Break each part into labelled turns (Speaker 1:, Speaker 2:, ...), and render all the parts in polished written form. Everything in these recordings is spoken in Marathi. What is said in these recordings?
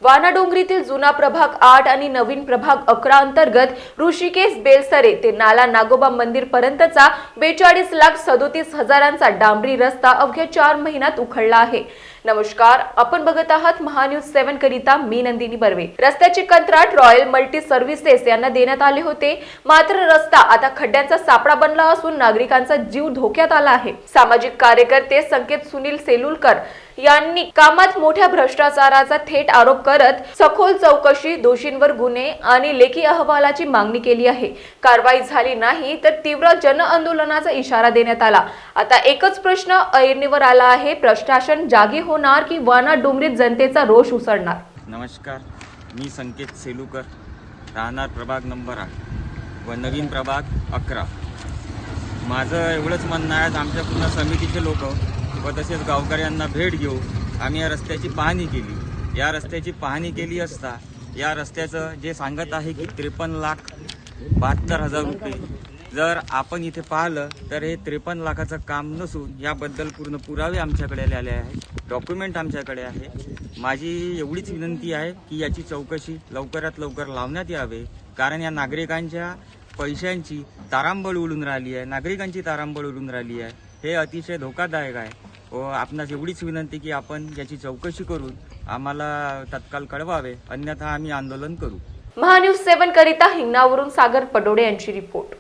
Speaker 1: वानाडोंगरीतील जुना प्रभाग 8 आणि नवीन प्रभाग 11 अंतर्गत ऋषिकेश बेलसरे ते नाला नागोबा मंदिर पर्यंतचा 42,37,000चा डांबरी रस्ता अवघ्या 4 महिन्यात उखडला आहे। नमस्कार, आपण बघत आहात महान्यूज 7 करिता मी नंदिनी बर्वे। रस्त्याचे कंत्राट रॉयल मल्टी सर्व्हिसेस यांना देण्यात आले होते, मात्र रस्ता आता खड्ड्यांचा सापळा बनला असून नागरिकांचा जीव धोक्यात आला आहे। सामाजिक कार्यकर्ते संकेत सुनील सेलुलकर यांनी कामात मोठ्या भ्रष्टाचाराचा थेट आरोप करत सखोल चौकशी, दोषींवर गुन्हे आणि लेखी अहवालाची मागणी केली आहे। कारवाई झाली नाही तर तीव्र जनआंदोलनाचा इशारा देण्यात आला। आता एकच प्रश्न ऐरणीवर आला आहे, प्रशासन जागी होणार की वानाडोंगरीत जनतेचा रोष उसळणार?
Speaker 2: नमस्कार, मी संकेत सेलुकर, राहणार प्रभाग नंबर 8 व नवीन प्रभाग 11। माझं एवढंच म्हणणं आहे, आमच्या पूर्ण समितीचे लोक व तसेच गावकऱ्यांना भेट घेऊ आम्ही या रस्त्याची पाहणी केली। या रस्त्याची पाहणी केली असता या रस्त्याचं जे सांगत आहे की 53,72,000 रुपये, जर आपण इथे पाहिलं तर हे 53 लाखाचं काम नसून याबद्दल पूर्ण पुरावे आमच्याकडे आलेले आहेत, डॉक्युमेंट आमच्याकडे आहे। माझी एवढीच विनंती आहे की याची चौकशी लवकरात लवकर लावण्यात यावे, कारण या नागरिकांच्या पैशांची तारांबळ उडून राहिली आहे, नागरिकांची तारांबळ उडून राहिली आहे। हे अतिशय धोकादायक आहे व आपणास एवढीच विनंती की आपण याची चौकशी करून आम्हाला तत्काळ कळवावे, अन्यथा आम्ही आंदोलन करू।
Speaker 1: महान्यूज 7 करिता हिंगणावरून सागर पडोडे यांची रिपोर्ट।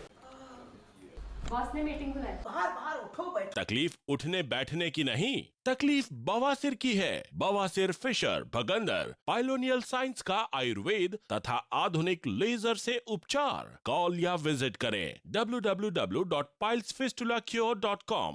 Speaker 3: तकलीफ उठने बैठने की नहीं, तकलीफ बवासीर की है। बवासीर फिशर भगंदर पाइलोनियल साइंस का आयुर्वेद तथा आधुनिक लेजर से उपचार। कॉल या विजिट करें www.pilesfistulacure.com।